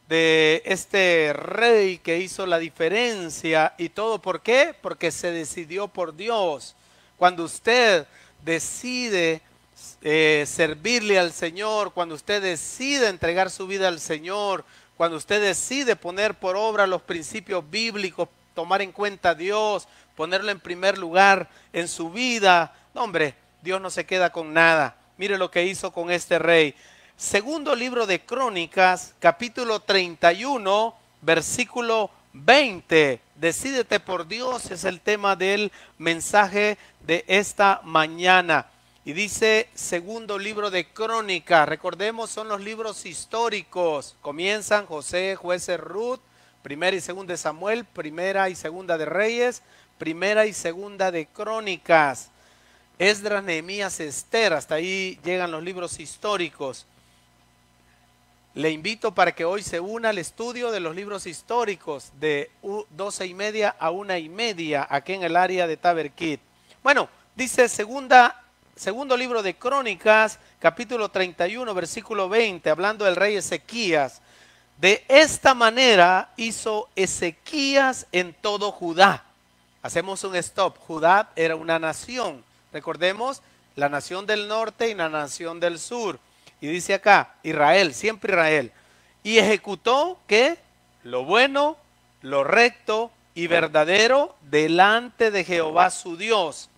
de este rey que hizo la diferencia y todo. ¿Por qué? Porque se decidió por Dios. Cuando usted decide servirle al Señor, cuando usted decide entregar su vida al Señor, cuando usted decide poner por obra los principios bíblicos, tomar en cuenta a Dios, ponerlo en primer lugar en su vida, no, hombre, Dios no se queda con nada. Mire lo que hizo con este rey. Segundo libro de Crónicas, capítulo 31, versículo 20. Decídete por Dios es el tema del mensaje de esta mañana. Y dice segundo libro de Crónicas, recordemos, son los libros históricos. Comienzan José, Jueces, Ruth, primera y segunda de Samuel, primera y segunda de Reyes, primera y segunda de Crónicas. Esdras, Nehemías, Esther, hasta ahí llegan los libros históricos. Le invito para que hoy se una al estudio de los libros históricos de 12:30 a 1:30 aquí en el área de Taberquit. Bueno, dice segundo libro de Crónicas, capítulo 31, versículo 20, hablando del rey Ezequías. De esta manera hizo Ezequías en todo Judá. Hacemos un stop. Judá era una nación. Recordemos, la nación del norte y la nación del sur. Y dice acá, Israel, siempre Israel. Y ejecutó, ¿qué? Lo bueno, lo recto y verdadero delante de Jehová su Dios.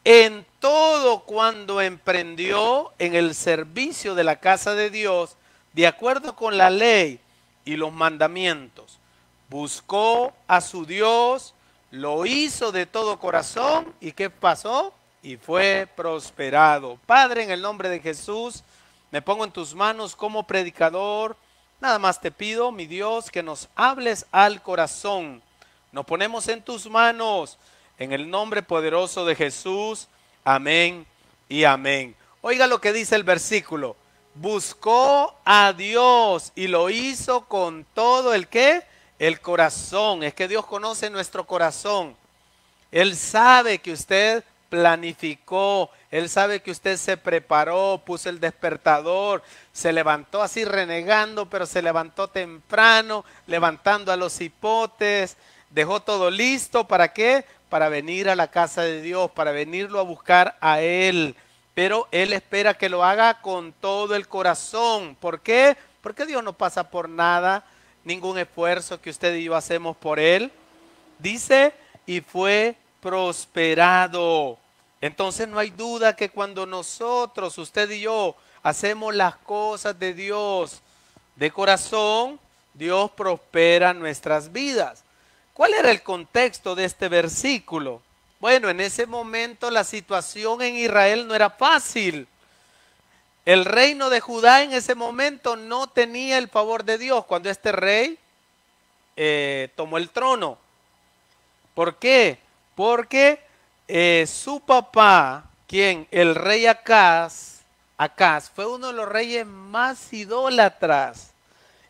En todo cuando emprendió en el servicio de la casa de Dios, de acuerdo con la ley y los mandamientos. Buscó a su Dios, lo hizo de todo corazón. ¿Y qué pasó? Y fue prosperado. Padre, en el nombre de Jesús, me pongo en tus manos como predicador. Nada más te pido, mi Dios, que nos hables al corazón. Nos ponemos en tus manos, en el nombre poderoso de Jesús. Amén y amén. Oiga lo que dice el versículo. Buscó a Dios y lo hizo con todo el ¿qué? El corazón. Es que Dios conoce nuestro corazón. Él sabe que usted planificó, Él sabe que usted se preparó, puso el despertador, se levantó así renegando, pero se levantó temprano, levantando a los hipotes, dejó todo listo, ¿para qué? Para venir a la casa de Dios, para venirlo a buscar a Él. Pero Él espera que lo haga con todo el corazón. ¿Por qué? Porque Dios no pasa por nada, ningún esfuerzo que usted y yo hacemos por Él. Dice, y fue prosperado. Entonces no hay duda que cuando nosotros, usted y yo, hacemos las cosas de Dios de corazón, Dios prospera nuestras vidas. ¿Cuál era el contexto de este versículo? Bueno, en ese momento la situación en Israel no era fácil. El reino de Judá en ese momento no tenía el favor de Dios cuando este rey tomó el trono. ¿Por qué? Porque su papá, el rey Acaz, fue uno de los reyes más idólatras.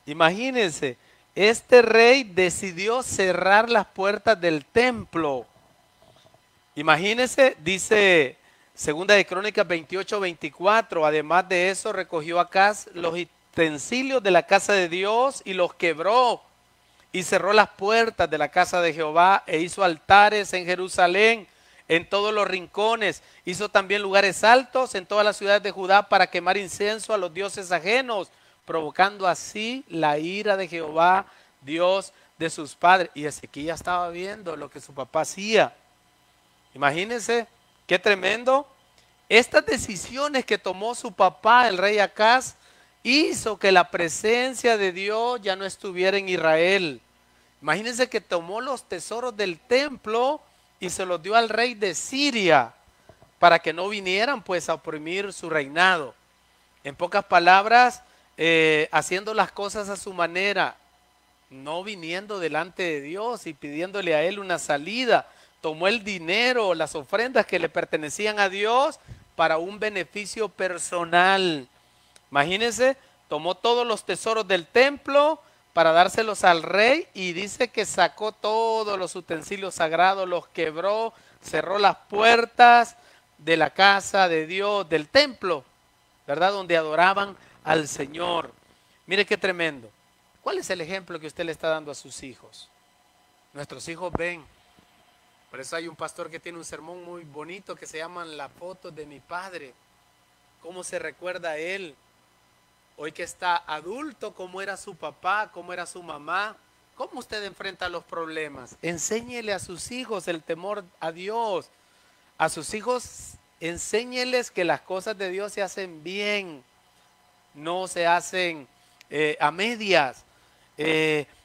Imagínense, este rey decidió cerrar las puertas del templo. Imagínense, dice Segunda de Crónicas 28:24, además de eso recogió Acaz los utensilios de la casa de Dios y los quebró. Y cerró las puertas de la casa de Jehová e hizo altares en Jerusalén, en todos los rincones. Hizo también lugares altos en todas las ciudades de Judá para quemar incienso a los dioses ajenos, provocando así la ira de Jehová, Dios de sus padres. Y Ezequías estaba viendo lo que su papá hacía. Imagínense, qué tremendo. Estas decisiones que tomó su papá, el rey Acaz, hizo que la presencia de Dios ya no estuviera en Israel. Imagínense que tomó los tesoros del templo y se los dio al rey de Siria para que no vinieran pues a oprimir su reinado. En pocas palabras, haciendo las cosas a su manera, no viniendo delante de Dios y pidiéndole a Él una salida. Tomó el dinero, las ofrendas que le pertenecían a Dios para un beneficio personal. Imagínense, tomó todos los tesoros del templo para dárselos al rey y dice que sacó todos los utensilios sagrados, los quebró, cerró las puertas de la casa de Dios, del templo, ¿verdad? Donde adoraban al Señor. Mire qué tremendo. ¿Cuál es el ejemplo que usted le está dando a sus hijos? Nuestros hijos ven. Por eso hay un pastor que tiene un sermón muy bonito que se llama Las fotos de mi padre. ¿Cómo se recuerda a él? Hoy que está adulto, cómo era su papá, cómo era su mamá. ¿Cómo usted enfrenta los problemas? Enséñele a sus hijos el temor a Dios. A sus hijos, enséñeles que las cosas de Dios se hacen bien, no se hacen a medias.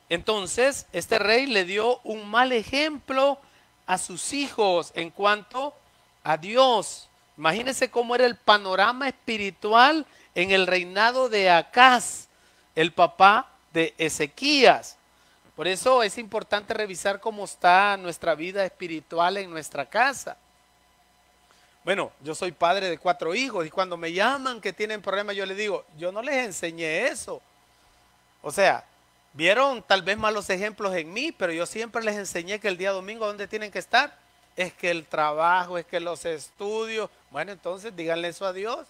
Entonces, este rey le dio un mal ejemplo a sus hijos en cuanto a Dios. Imagínense cómo era el panorama espiritual en el reinado de Acaz, el papá de Ezequías. Por eso es importante revisar cómo está nuestra vida espiritual en nuestra casa. Bueno, yo soy padre de 4 hijos y cuando me llaman que tienen problemas, yo les digo, yo no les enseñé eso. O sea, vieron tal vez malos ejemplos en mí, pero yo siempre les enseñé que el día domingo, ¿dónde tienen que estar? Es que el trabajo, es que los estudios. Bueno, entonces díganle eso a Dios.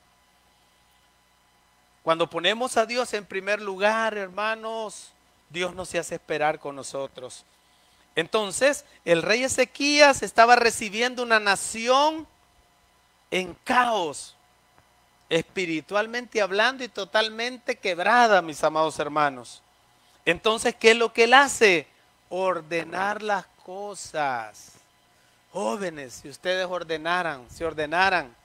Cuando ponemos a Dios en primer lugar, hermanos, Dios no se hace esperar con nosotros. Entonces, el rey Ezequías estaba recibiendo una nación en caos, espiritualmente hablando y totalmente quebrada, mis amados hermanos. Entonces, ¿qué es lo que él hace? Ordenar las cosas. Jóvenes, si ustedes se ordenaran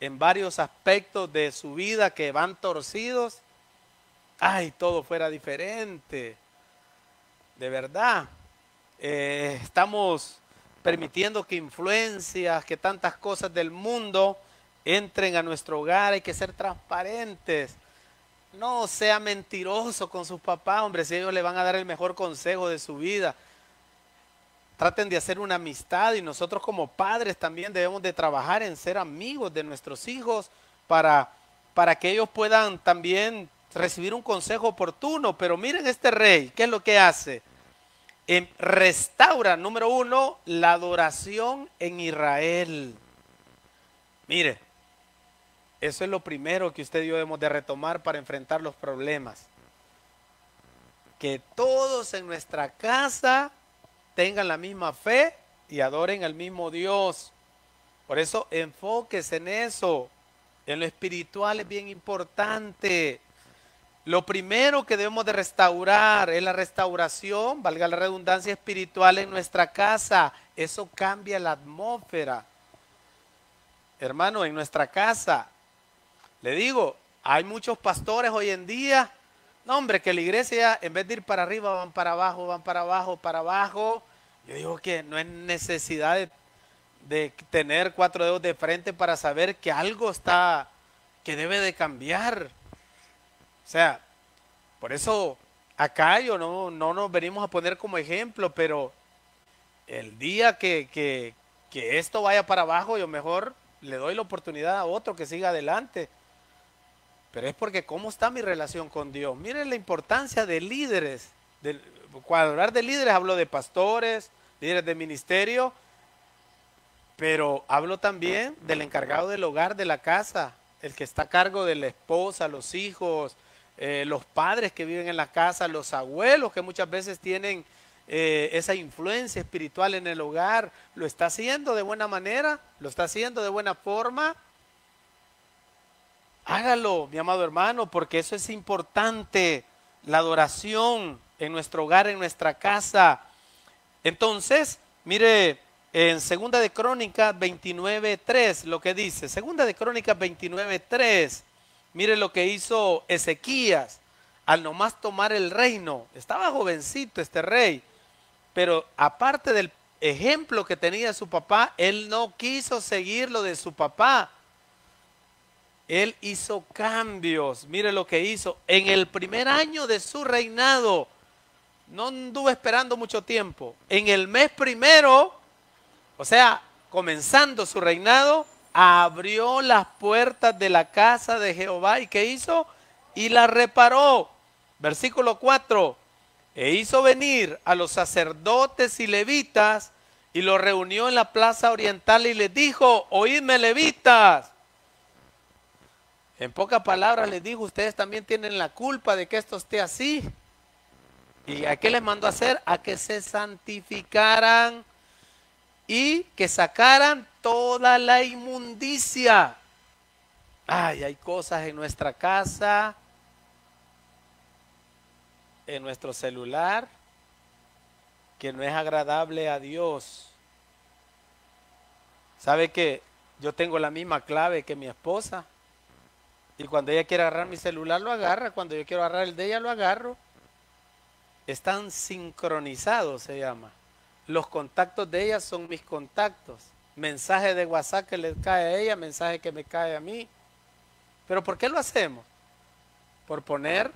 en varios aspectos de su vida que van torcidos, ay, todo fuera diferente. De verdad, estamos permitiendo que influencias, que tantas cosas del mundo entren a nuestro hogar. Hay que ser transparentes. No sea mentiroso con sus papás, hombre, si ellos le van a dar el mejor consejo de su vida. Traten de hacer una amistad y nosotros como padres también debemos de trabajar en ser amigos de nuestros hijos para que ellos puedan también recibir un consejo oportuno. Pero miren este rey, ¿qué es lo que hace? Restaura, número 1, la adoración en Israel. Mire, eso es lo primero que usted y yo debemos de retomar para enfrentar los problemas. Que todos en nuestra casa tengan la misma fe y adoren al mismo Dios. Por eso enfóquese en eso. En lo espiritual es bien importante. Lo primero que debemos de restaurar es la restauración, valga la redundancia, espiritual en nuestra casa. Eso cambia la atmósfera. Hermano, en nuestra casa, le digo, hay muchos pastores hoy en día, no hombre, que la iglesia en vez de ir para arriba van para abajo, van para abajo, para abajo. Yo digo que no es necesidad de tener 4 dedos de frente para saber que algo está, que debe de cambiar. O sea, por eso acá yo no nos venimos a poner como ejemplo, pero el día que esto vaya para abajo, yo mejor le doy la oportunidad a otro que siga adelante. Pero es porque cómo está mi relación con Dios. Miren la importancia de líderes. Cuando hablar de líderes hablo de pastores, líderes de ministerio, pero hablo también del encargado del hogar, de la casa, el que está a cargo de la esposa, los hijos, los padres que viven en la casa, los abuelos que muchas veces tienen esa influencia espiritual en el hogar. ¿Lo está haciendo de buena manera? ¿Lo está haciendo de buena forma? Hágalo, mi amado hermano, porque eso es importante, la adoración en nuestro hogar, en nuestra casa. Entonces, mire, en Segunda de Crónicas 29:3, lo que dice, Segunda de Crónicas 29:3, mire lo que hizo Ezequías al nomás tomar el reino. Estaba jovencito este rey, pero aparte del ejemplo que tenía su papá, él no quiso seguir lo de su papá. Él hizo cambios. Mire lo que hizo. En el primer año de su reinado, no anduvo esperando mucho tiempo. En el mes primero, o sea, comenzando su reinado, abrió las puertas de la casa de Jehová. ¿Y qué hizo? Y la reparó. Versículo 4. E hizo venir a los sacerdotes y levitas y los reunió en la plaza oriental y les dijo: oídme, levitas. En pocas palabras les dijo: ustedes también tienen la culpa de que esto esté así. ¿Y a qué les mandó a hacer? A que se santificaran y que sacaran toda la inmundicia. Ay, hay cosas en nuestra casa, en nuestro celular, que no es agradable a Dios. ¿Sabe que yo tengo la misma clave que mi esposa? Y cuando ella quiere agarrar mi celular, lo agarra. Cuando yo quiero agarrar el de ella, lo agarro. Están sincronizados, se llama. Los contactos de ella son mis contactos. Mensaje de WhatsApp que le cae a ella, mensaje que me cae a mí. ¿Pero por qué lo hacemos? Por poner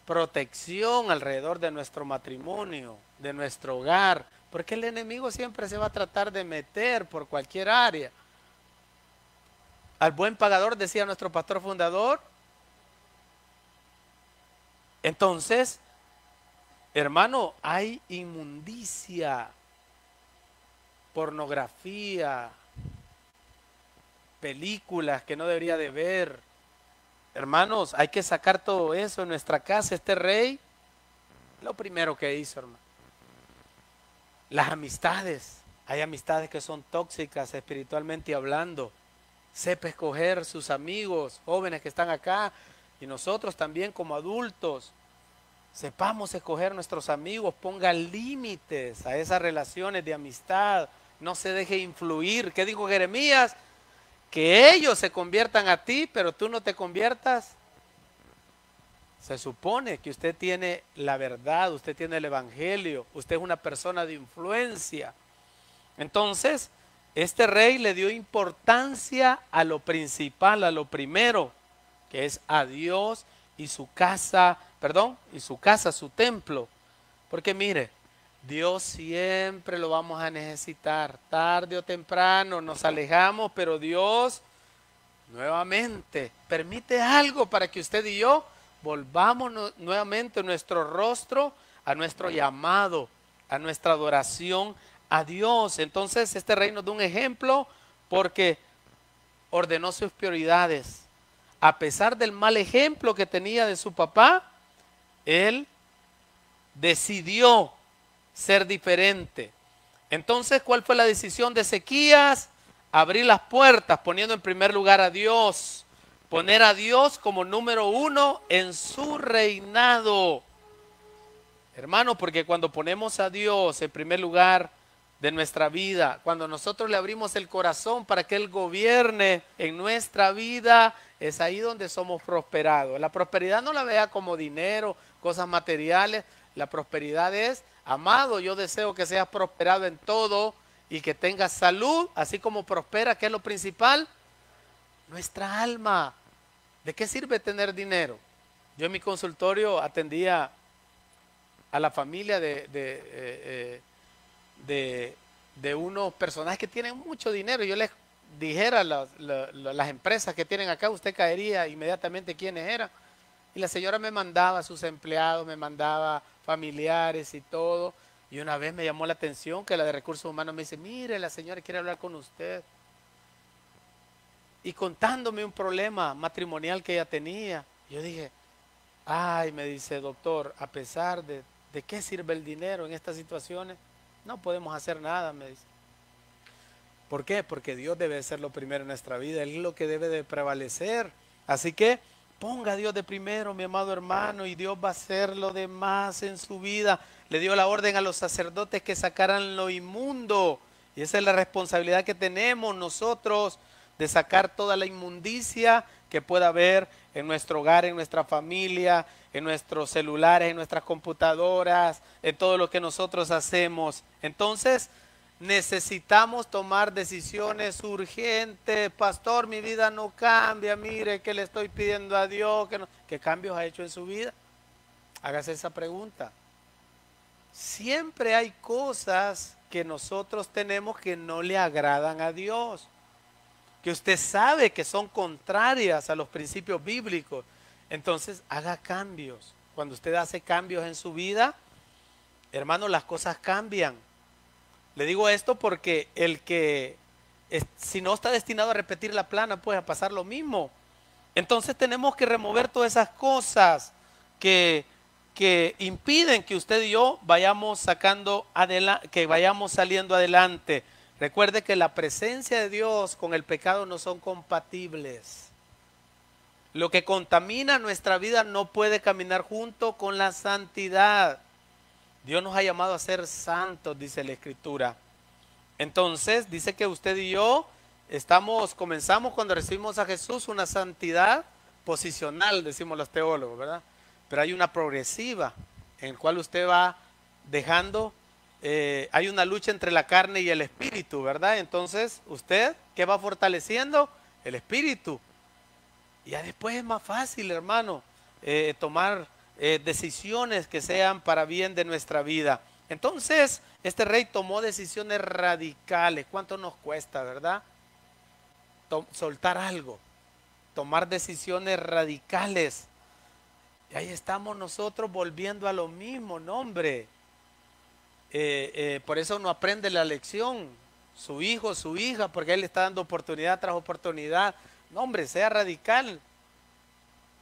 protección alrededor de nuestro matrimonio, de nuestro hogar. Porque el enemigo siempre se va a tratar de meter por cualquier área. Al buen pagador, decía nuestro pastor fundador. Entonces, hermano, hay inmundicia, pornografía, películas que no debería de ver. Hermanos, hay que sacar todo eso en nuestra casa. Este rey, lo primero que hizo, hermano. Las amistades. Hay amistades que son tóxicas espiritualmente hablando. Sepa escoger sus amigos, jóvenes que están acá, y nosotros también como adultos. Sepamos escoger nuestros amigos, ponga límites a esas relaciones de amistad, no se deje influir. ¿Qué dijo Jeremías? Que ellos se conviertan a ti, pero tú no te conviertas. Se supone que usted tiene la verdad, usted tiene el evangelio, usted es una persona de influencia. Entonces, este rey le dio importancia a lo principal, a lo primero, que es a Dios y su casa, su templo. Porque mire, Dios siempre lo vamos a necesitar, tarde o temprano nos alejamos, pero Dios nuevamente permite algo para que usted y yo volvamos nuevamente nuestro rostro a nuestro llamado, a nuestra adoración a Dios. Entonces este rey nos da un ejemplo porque ordenó sus prioridades. A pesar del mal ejemplo que tenía de su papá, él decidió ser diferente. Entonces, ¿cuál fue la decisión de Ezequías? Abrir las puertas, poniendo en primer lugar a Dios. Poner a Dios como número uno en su reinado. Hermano, porque cuando ponemos a Dios en primer lugar de nuestra vida, cuando nosotros le abrimos el corazón para que Él gobierne en nuestra vida, es ahí donde somos prosperados. La prosperidad no la vea como dinero, cosas materiales. La prosperidad es, amado, yo deseo que seas prosperado en todo y que tengas salud, así como prospera, ¿qué es lo principal? Nuestra alma. ¿De qué sirve tener dinero? Yo en mi consultorio atendía a la familia de unos personajes que tienen mucho dinero. Yo les dijera a las empresas que tienen acá, usted caería inmediatamente quiénes eran. Y la señora me mandaba a sus empleados, me mandaba familiares y todo. Y una vez me llamó la atención que la de Recursos Humanos me dice, mire, la señora quiere hablar con usted. Y contándome un problema matrimonial que ella tenía. Yo dije, ay, me dice, doctor, a pesar de qué sirve el dinero en estas situaciones, no podemos hacer nada, me dice. ¿Por qué? Porque Dios debe ser lo primero en nuestra vida, Él es lo que debe de prevalecer. Así que ponga a Dios de primero, mi amado hermano, y Dios va a hacer lo demás en su vida. Le dio la orden a los sacerdotes que sacaran lo inmundo, y esa es la responsabilidad que tenemos nosotros, de sacar toda la inmundicia que pueda haber en nuestro hogar, en nuestra familia, en nuestros celulares, en nuestras computadoras, en todo lo que nosotros hacemos. Entonces, necesitamos tomar decisiones urgentes. Pastor, mi vida no cambia, mire que le estoy pidiendo a Dios. ¿Qué cambios ha hecho en su vida? Hágase esa pregunta. Siempre hay cosas que nosotros tenemos que no le agradan a Dios, que usted sabe que son contrarias a los principios bíblicos. Entonces haga cambios. Cuando usted hace cambios en su vida, hermano, las cosas cambian. Le digo esto porque el que si no está destinado a repetir la plana, pues a pasar lo mismo. Entonces tenemos que remover todas esas cosas que que impiden que usted y yo vayamos que vayamos saliendo adelante. Recuerde que la presencia de Dios con el pecado no son compatibles. Lo que contamina nuestra vida no puede caminar junto con la santidad. Dios nos ha llamado a ser santos, dice la Escritura. Entonces, dice que usted y yo comenzamos cuando recibimos a Jesús una santidad posicional, decimos los teólogos, ¿verdad? Pero hay una progresiva en la cual usted va dejando, hay una lucha entre la carne y el espíritu, ¿verdad? Entonces, usted, ¿qué va fortaleciendo? El espíritu. Y ya después es más fácil, hermano, tomar decisiones que sean para bien de nuestra vida. Entonces, este rey tomó decisiones radicales. ¿Cuánto nos cuesta, verdad? Soltar algo, tomar decisiones radicales. Y ahí estamos nosotros volviendo a lo mismo, no, hombre. Por eso no aprende la lección. Su hijo, su hija, porque él le está dando oportunidad tras oportunidad. No, hombre, sea radical.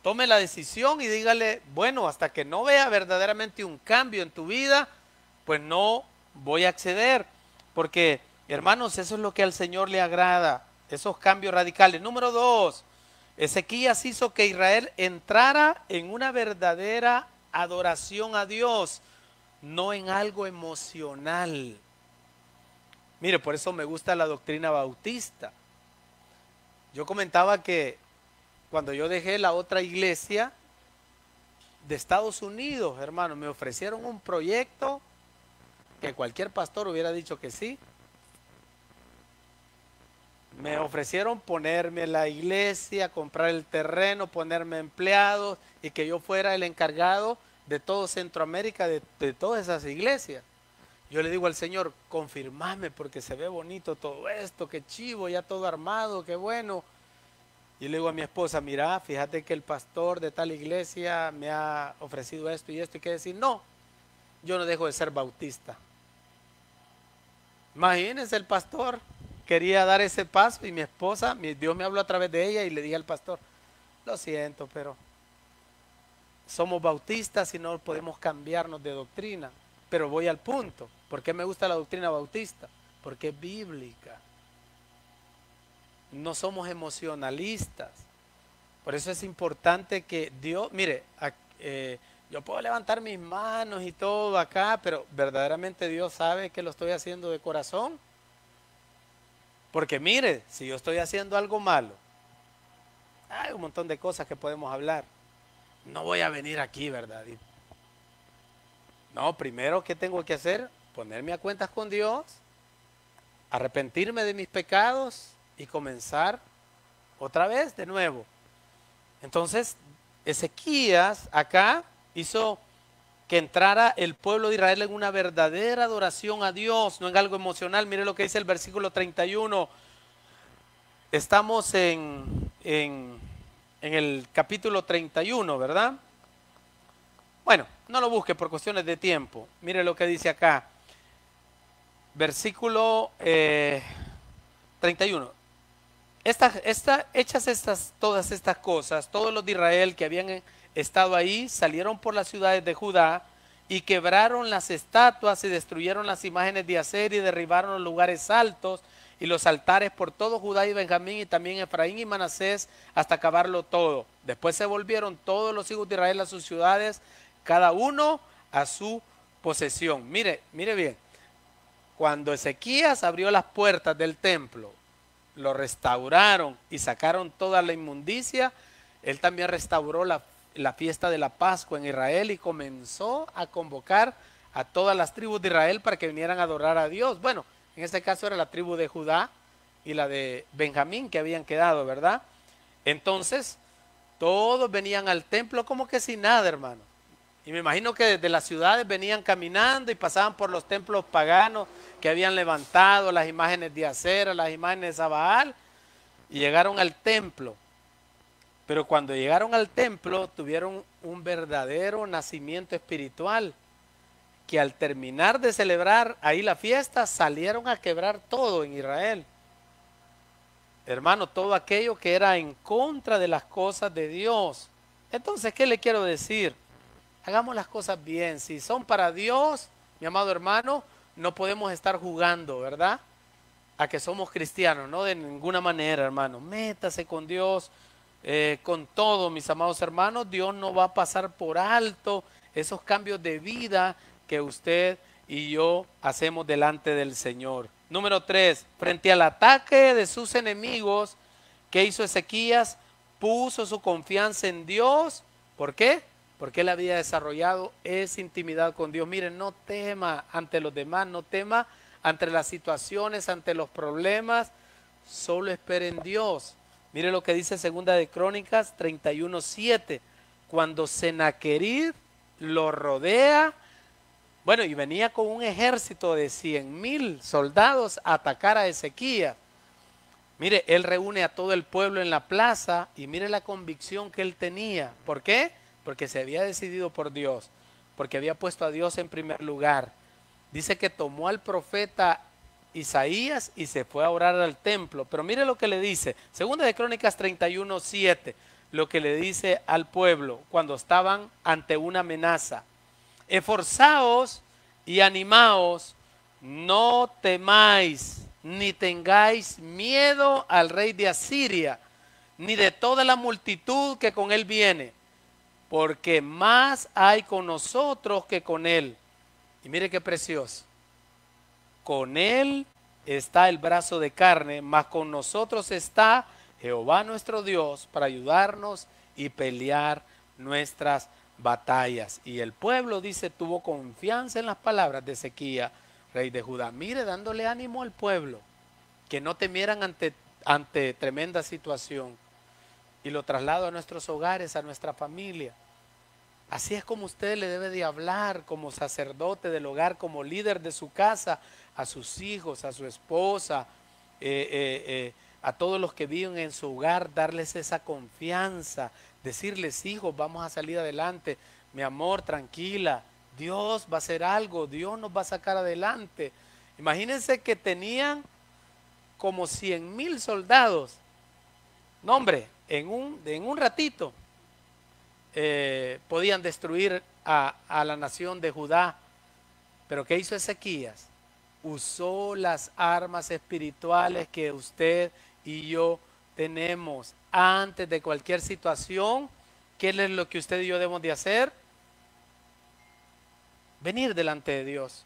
Tome la decisión y dígale, bueno, hasta que no vea verdaderamente un cambio en tu vida, pues no voy a acceder. Porque, hermanos, eso es lo que al Señor le agrada, esos cambios radicales. Número 2, Ezequías hizo que Israel entrara en una verdadera adoración a Dios, no en algo emocional. Mire, por eso me gusta la doctrina bautista. Yo comentaba que cuando yo dejé la otra iglesia de Estados Unidos, hermano, me ofrecieron un proyecto que cualquier pastor hubiera dicho que sí. Me ofrecieron ponerme la iglesia, comprar el terreno, ponerme empleados y que yo fuera el encargado de todo Centroamérica, de todas esas iglesias. Yo le digo al Señor, confirmame porque se ve bonito todo esto, qué chivo, ya todo armado, qué bueno. Y le digo a mi esposa, mira, fíjate que el pastor de tal iglesia me ha ofrecido esto y esto, y que decir, no, yo no dejo de ser bautista. Imagínense, el pastor quería dar ese paso y mi esposa, Dios me habló a través de ella y le dije al pastor, lo siento, pero somos bautistas y no podemos cambiarnos de doctrina. Pero voy al punto, ¿por qué me gusta la doctrina bautista? Porque es bíblica. No somos emocionalistas. Por eso es importante que Dios, mire, yo puedo levantar mis manos y todo acá, pero verdaderamente Dios sabe que lo estoy haciendo de corazón. Porque mire, si yo estoy haciendo algo malo, hay un montón de cosas que podemos hablar. No voy a venir aquí, ¿verdad? No, primero, ¿qué tengo que hacer? Ponerme a cuentas con Dios, arrepentirme de mis pecados y comenzar otra vez de nuevo. Entonces, Ezequías acá hizo que entrara el pueblo de Israel en una verdadera adoración a Dios, no en algo emocional. Mire lo que dice el versículo 31. Estamos en el capítulo 31, ¿verdad? Bueno, no lo busque por cuestiones de tiempo. Mire lo que dice acá. Versículo 31. Hechas todas estas cosas, todos los de Israel que habían estado ahí salieron por las ciudades de Judá y quebraron las estatuas y destruyeron las imágenes de Acera y derribaron los lugares altos y los altares por todo Judá y Benjamín y también Efraín y Manasés hasta acabarlo todo. Después se volvieron todos los hijos de Israel a sus ciudades, cada uno a su posesión. Mire bien, cuando Ezequías abrió las puertas del templo, lo restauraron y sacaron toda la inmundicia, él también restauró la fiesta de la Pascua en Israel y comenzó a convocar a todas las tribus de Israel para que vinieran a adorar a Dios. Bueno, en este caso era la tribu de Judá y la de Benjamín que habían quedado, ¿verdad? Entonces, todos venían al templo como que sin nada, hermano. Y me imagino que desde las ciudades venían caminando y pasaban por los templos paganos que habían levantado, las imágenes de Acera, las imágenes de Baal, y llegaron al templo. Pero cuando llegaron al templo tuvieron un verdadero nacimiento espiritual, que al terminar de celebrar ahí la fiesta salieron a quebrar todo en Israel. Hermano, todo aquello que era en contra de las cosas de Dios. Entonces, ¿qué le quiero decir? Hagamos las cosas bien. Si son para Dios, mi amado hermano, no podemos estar jugando, ¿verdad? A que somos cristianos, no de ninguna manera, hermano. Métase con Dios, con todo, mis amados hermanos. Dios no va a pasar por alto esos cambios de vida que usted y yo hacemos delante del Señor. Número 3, frente al ataque de sus enemigos, ¿qué hizo Ezequías? Puso su confianza en Dios. ¿Por qué? Porque él había desarrollado esa intimidad con Dios. Miren, no tema ante los demás, no tema ante las situaciones, ante los problemas, solo espere en Dios. Mire lo que dice Segunda de Crónicas 31:7. Cuando Sennacherib lo rodea, bueno, y venía con un ejército de 100,000 soldados a atacar a Ezequías. Mire, él reúne a todo el pueblo en la plaza y mire la convicción que él tenía. ¿Por qué? Porque se había decidido por Dios, porque había puesto a Dios en primer lugar. Dice que tomó al profeta Isaías y se fue a orar al templo. Pero mire lo que le dice, Segunda de Crónicas 31:7, lo que le dice al pueblo cuando estaban ante una amenaza. Esforzaos y animaos, no temáis, ni tengáis miedo al rey de Asiria, ni de toda la multitud que con él viene, porque más hay con nosotros que con él. Y mire qué precioso. Con él está el brazo de carne, mas con nosotros está Jehová nuestro Dios para ayudarnos y pelear nuestras batallas. Y el pueblo, dice, tuvo confianza en las palabras de Ezequías, rey de Judá. Mire, dándole ánimo al pueblo, que no temieran ante tremenda situación. Y lo traslado a nuestros hogares, a nuestra familia. Así es como usted le debe de hablar como sacerdote del hogar, como líder de su casa, a sus hijos, a su esposa, a todos los que viven en su hogar, darles esa confianza, decirles, hijos, vamos a salir adelante, mi amor, tranquila, Dios va a hacer algo, Dios nos va a sacar adelante. Imagínense que tenían como 100,000 soldados, no hombre, en un ratito. Podían destruir a la nación de Judá. Pero ¿qué hizo Ezequías? Usó las armas espirituales que usted y yo tenemos. Antes de cualquier situación, ¿qué es lo que usted y yo debemos de hacer? Venir delante de Dios.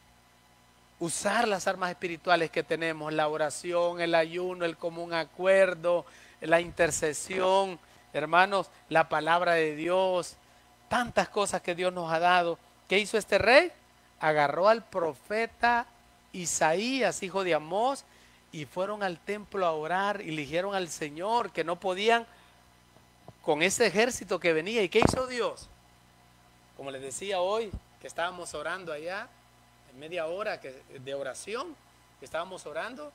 Usar las armas espirituales que tenemos, la oración, el ayuno, el común acuerdo, la intercesión, hermanos, la palabra de Dios, tantas cosas que Dios nos ha dado. ¿Qué hizo este rey? Agarró al profeta Isaías, hijo de Amós, y fueron al templo a orar y le dijeron al Señor que no podían con ese ejército que venía. ¿Y qué hizo Dios? Como les decía hoy, que estábamos orando allá, en media hora de oración, que estábamos orando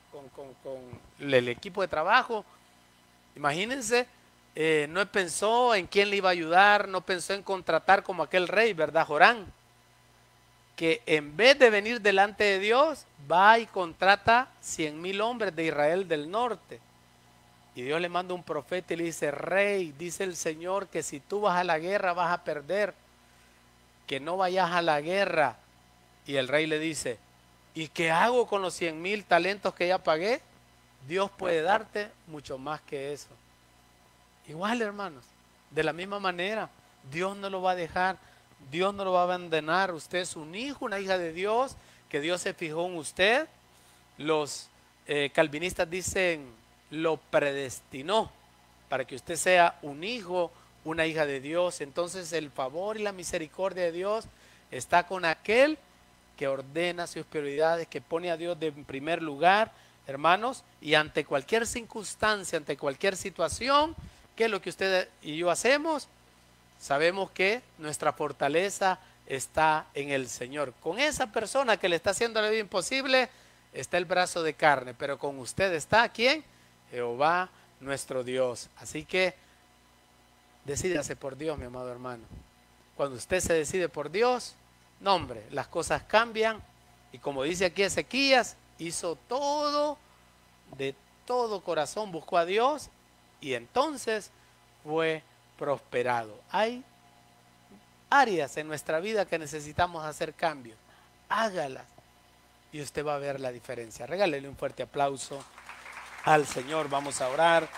con el equipo de trabajo. Imagínense, no pensó en quién le iba a ayudar, no pensó en contratar como aquel rey, ¿verdad, Jorán? Que en vez de venir delante de Dios, va y contrata 100,000 hombres de Israel del norte. Y Dios le manda un profeta y le dice, rey, dice el Señor que si tú vas a la guerra vas a perder, que no vayas a la guerra. Y el rey le dice, ¿y qué hago con los 100,000 talentos que ya pagué? Dios puede darte mucho más que eso. Igual, hermanos, de la misma manera, Dios no lo va a dejar, Dios no lo va a abandonar. Usted es un hijo, una hija de Dios, que Dios se fijó en usted. Los calvinistas dicen, lo predestinó para que usted sea un hijo, una hija de Dios. Entonces el favor y la misericordia de Dios está con aquel que ordena sus prioridades, que pone a Dios en primer lugar, hermanos, y ante cualquier circunstancia, ante cualquier situación, ¿qué es lo que usted y yo hacemos? Sabemos que nuestra fortaleza está en el Señor. Con esa persona que le está haciendo la vida imposible, está el brazo de carne, pero con usted está, ¿quién? Jehová nuestro Dios. Así que decídase por Dios, mi amado hermano. Cuando usted se decide por Dios, no hombre, las cosas cambian. Y como dice aquí Ezequías, hizo todo, de todo corazón buscó a Dios y entonces fue prosperado. Hay áreas en nuestra vida que necesitamos hacer cambios. Hágalas y usted va a ver la diferencia. Regálele un fuerte aplauso al Señor. Vamos a orar.